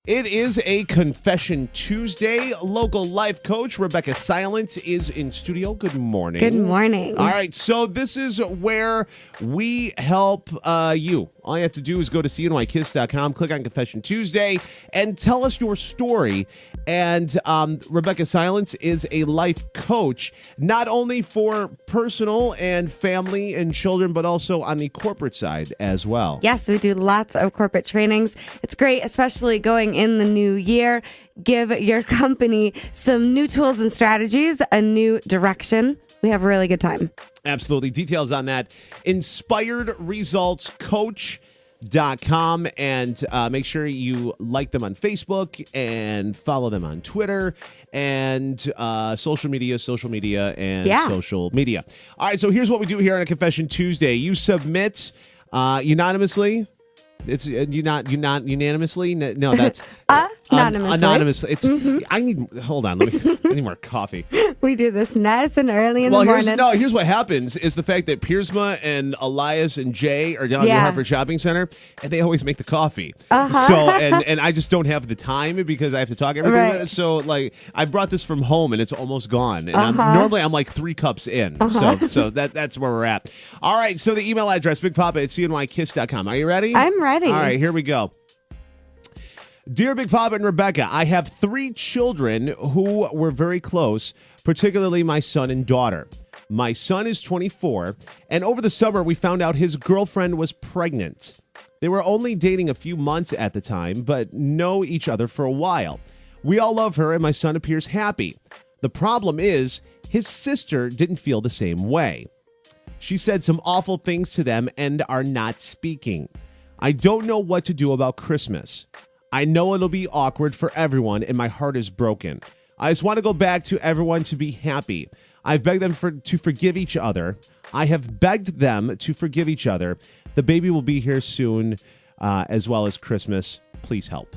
It is a Confession Tuesday. Local life coach Rebecca Silence is in studio. Good morning. Good morning. All right, so this is where we help you. All you have to do is go to cnykiss.com, click on Confession Tuesday, and tell us your story. And Rebecca Silence is a life coach, not only for personal and family and children, but also on the corporate side as well. Yes, we do lots of corporate trainings. It's great, especially going in the new year. Give your company some new tools and strategies, a new direction. We have a really good time. Absolutely. Details on that. InspiredResultsCoach.com, and make sure you like them on Facebook and follow them on Twitter and social media, and social media. All right, so here's what we do here on a Confession Tuesday. You submit unanimously. It's unanimously. No, that's anonymously. Anonymously. It's. I need. Hold on. I need more coffee. We do this nice and early in the morning. Here's what happens is the fact that Piersma and Elias and Jay are down at the Hartford Shopping Center, and they always make the coffee. So and I just don't have the time because I have to talk everything. Right. So like I brought this from home and it's almost gone. And normally I'm like 3 cups in. So that's where we're at. All right. So the email address bigpapa@cnykiss.com. Are you ready? I'm ready. All right. Here we go. Dear Big Papa and Rebecca, I have 3 children who were very close, particularly my son and daughter. My son is 24, and over the summer we found out his girlfriend was pregnant. They were only dating a few months at the time, but know each other for a while. We all love her, and my son appears happy. The problem is, his sister didn't feel the same way. She said some awful things to them and are not speaking. I don't know what to do about Christmas. I know it'll be awkward for everyone, and my heart is broken. I just want to go back to everyone to be happy. I've begged them to forgive each other. I have begged them to forgive each other. The baby will be here soon, as well as Christmas. Please help.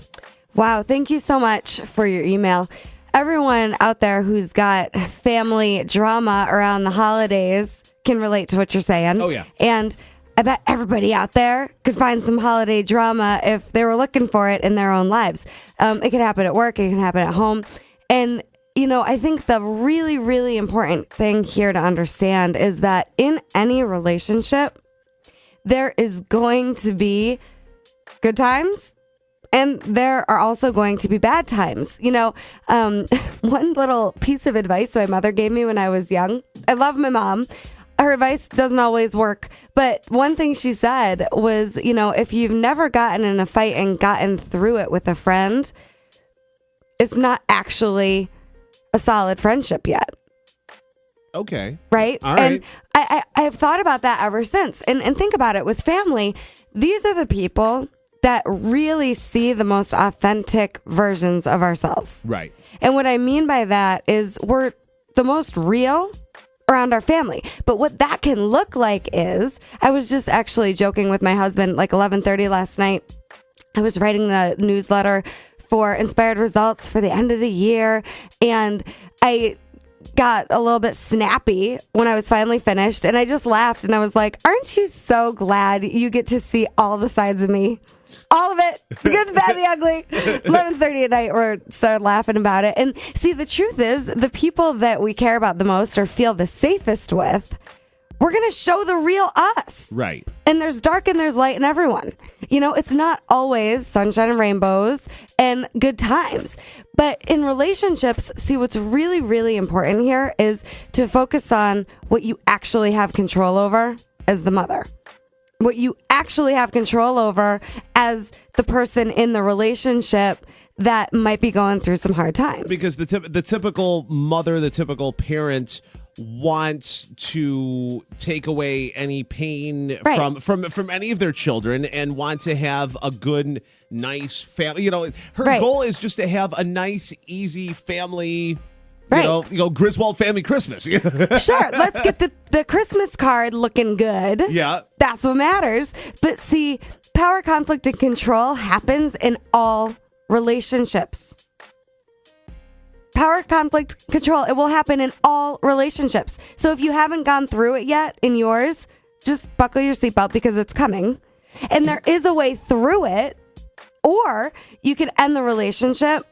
Wow. Thank you so much for your email. Everyone out there who's got family drama around the holidays can relate to what you're saying. Oh, yeah. And I bet everybody out there could find some holiday drama if they were looking for it in their own lives. It can happen at work. It can happen at home. And, I think the really, really important thing here to understand is that in any relationship, there is going to be good times and there are also going to be bad times. One little piece of advice my mother gave me when I was young. I love my mom. Her advice doesn't always work, but one thing she said was, if you've never gotten in a fight and gotten through it with a friend, it's not actually a solid friendship yet. Okay. Right? All right. And I've thought about that ever since. And think about it with family. These are the people that really see the most authentic versions of ourselves. Right. And what I mean by that is we're the most real around our family. But what that can look like is, I was just actually joking with my husband like 11:30 last night. I was writing the newsletter for Inspired Results for the end of the year, and I got a little bit snappy when I was finally finished, and I just laughed and I was like, aren't you so glad you get to see all the sides of me? All of it. The good, the bad, the ugly. 11:30 at night, we started laughing about it. And see, the truth is, the people that we care about the most or feel the safest with, we're going to show the real us. Right. And there's dark and there's light in everyone. It's not always sunshine and rainbows and good times. But in relationships, see, what's really, really important here is to focus on what you actually have control over as the mother. What you actually have control over as the person in the relationship that might be going through some hard times. Because the typical mother, the typical parent wants to take away any pain from any of their children and want to have a good, nice family. Her goal is just to have a nice, easy family. Griswold family Christmas. Sure, let's get the Christmas card looking good. Yeah. That's what matters. But see, power, conflict, and control happens in all relationships. Power, conflict, control, it will happen in all relationships. So if you haven't gone through it yet in yours, just buckle your seatbelt because it's coming. And there is a way through it Or you could end the relationship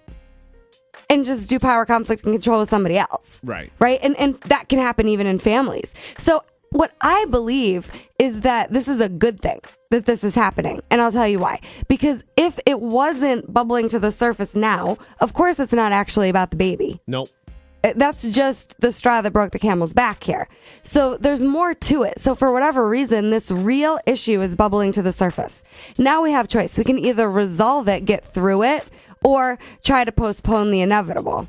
and just do power conflict and control with somebody else. Right. Right. And that can happen even in families. So what I believe is that this is a good thing that this is happening. And I'll tell you why. Because if it wasn't bubbling to the surface now, of course it's not actually about the baby. Nope. That's just the straw that broke the camel's back here. So there's more to it. So for whatever reason, this real issue is bubbling to the surface. Now we have choice. We can either resolve it, get through it, or try to postpone the inevitable.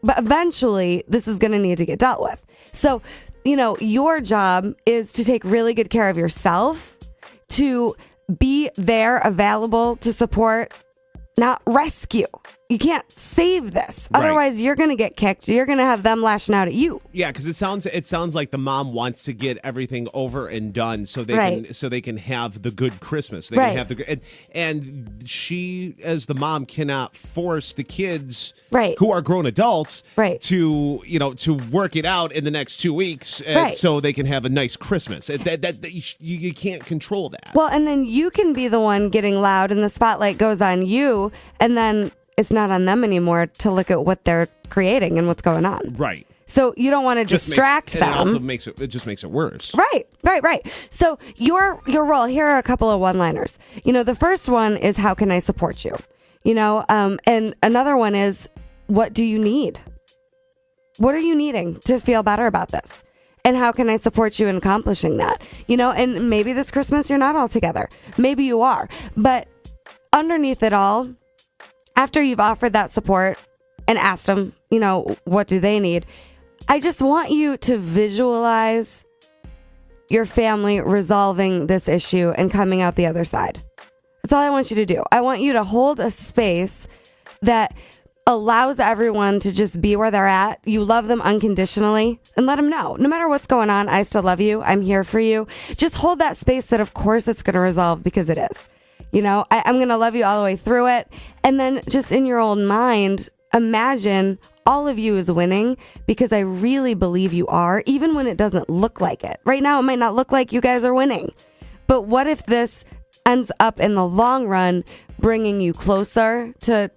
But eventually, this is going to need to get dealt with. So, your job is to take really good care of yourself, to be there, available to support, not rescue. You can't save this. Right. Otherwise, you're going to get kicked. You're going to have them lashing out at you. Yeah, because it sounds like the mom wants to get everything over and done so they can have the good Christmas. They can have the and she, as the mom, cannot force the kids who are grown adults to to work it out in the next 2 weeks so they can have a nice Christmas. You can't control that. Well, and then you can be the one getting loud, and the spotlight goes on you, and then it's not on them anymore to look at what they're creating and what's going on. Right. So you don't want to distract them. And it also makes it worse. Right. So your role, here are a couple of one-liners. The first one is, how can I support you? And another one is, what do you need? What are you needing to feel better about this? And how can I support you in accomplishing that? And maybe this Christmas you're not all together. Maybe you are. But underneath it all, after you've offered that support and asked them, what do they need? I just want you to visualize your family resolving this issue and coming out the other side. That's all I want you to do. I want you to hold a space that allows everyone to just be where they're at. You love them unconditionally, and let them know. No matter what's going on, I still love you. I'm here for you. Just hold that space that, of course, it's going to resolve, because it is. I'm going to love you all the way through it. And then just in your own mind, imagine all of you is winning, because I really believe you are, even when it doesn't look like it. Right now, it might not look like you guys are winning. But what if this ends up in the long run bringing you closer to,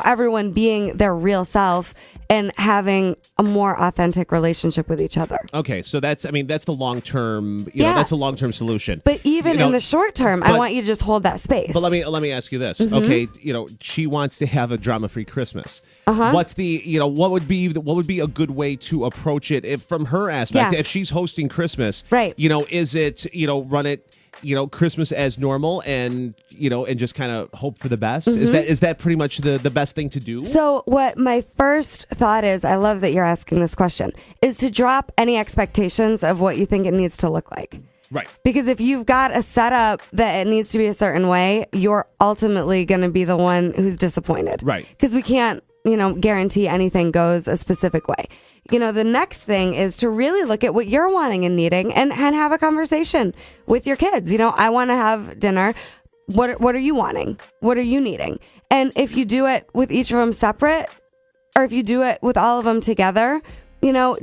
everyone being their real self and having a more authentic relationship with each other? Okay, so that's the long term. That's a long term solution. But even in the short term, I want you to just hold that space. But let me ask you this. Mm-hmm. Okay, she wants to have a drama free Christmas. What's the what would be a good way to approach it from her aspect? If she's hosting Christmas, right? Is it run it Christmas as normal and just kind of hope for the best? Mm-hmm. Is that pretty much the best thing to do? So what my first thought is, I love that you're asking this question, is to drop any expectations of what you think it needs to look like. Right. Because if you've got a setup that it needs to be a certain way, you're ultimately going to be the one who's disappointed. Right. Because we can't, guarantee anything goes a specific way. The next thing is to really look at what you're wanting and needing and have a conversation with your kids. I want to have dinner. What are you wanting? What are you needing? And if you do it with each of them separate, or if you do it with all of them together,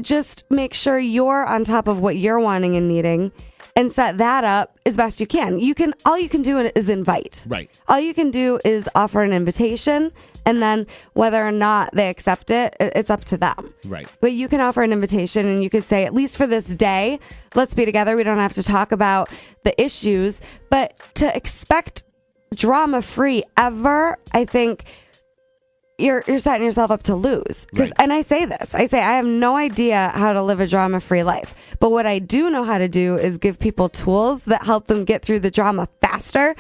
just make sure you're on top of what you're wanting and needing, and set that up as best you can. All you can do is invite. Right. All you can do is offer an invitation, and then whether or not they accept it, it's up to them. Right. But you can offer an invitation, and you could say, at least for this day, let's be together. We don't have to talk about the issues, but to expect drama free ever, I think you're setting yourself up to lose. Right. And I say I have no idea how to live a drama free life. But what I do know how to do is give people tools that help them get through the drama faster.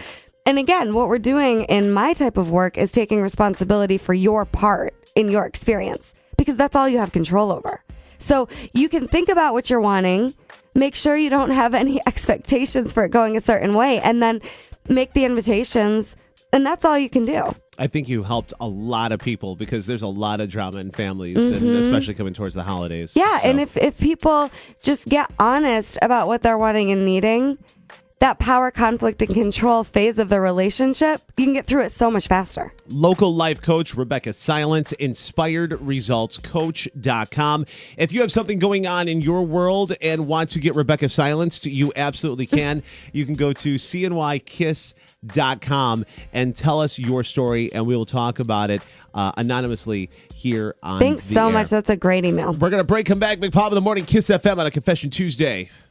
And again, what we're doing in my type of work is taking responsibility for your part in your experience, because that's all you have control over. So you can think about what you're wanting, make sure you don't have any expectations for it going a certain way, and then make the invitations. And that's all you can do. I think you helped a lot of people, because there's a lot of drama in families, and especially coming towards the holidays. Yeah, so. and if people just get honest about what they're wanting and needing, that power, conflict, and control phase of the relationship, you can get through it so much faster. Local life coach Rebecca Silence, inspiredresultscoach.com. If you have something going on in your world and want to get Rebecca silenced, you absolutely can. You can go to cnykiss.com and tell us your story, and we will talk about it anonymously here on Thanks the so air. much. That's a great email. We're going to break, come back. Big Pop in the Morning, Kiss FM on a Confession Tuesday.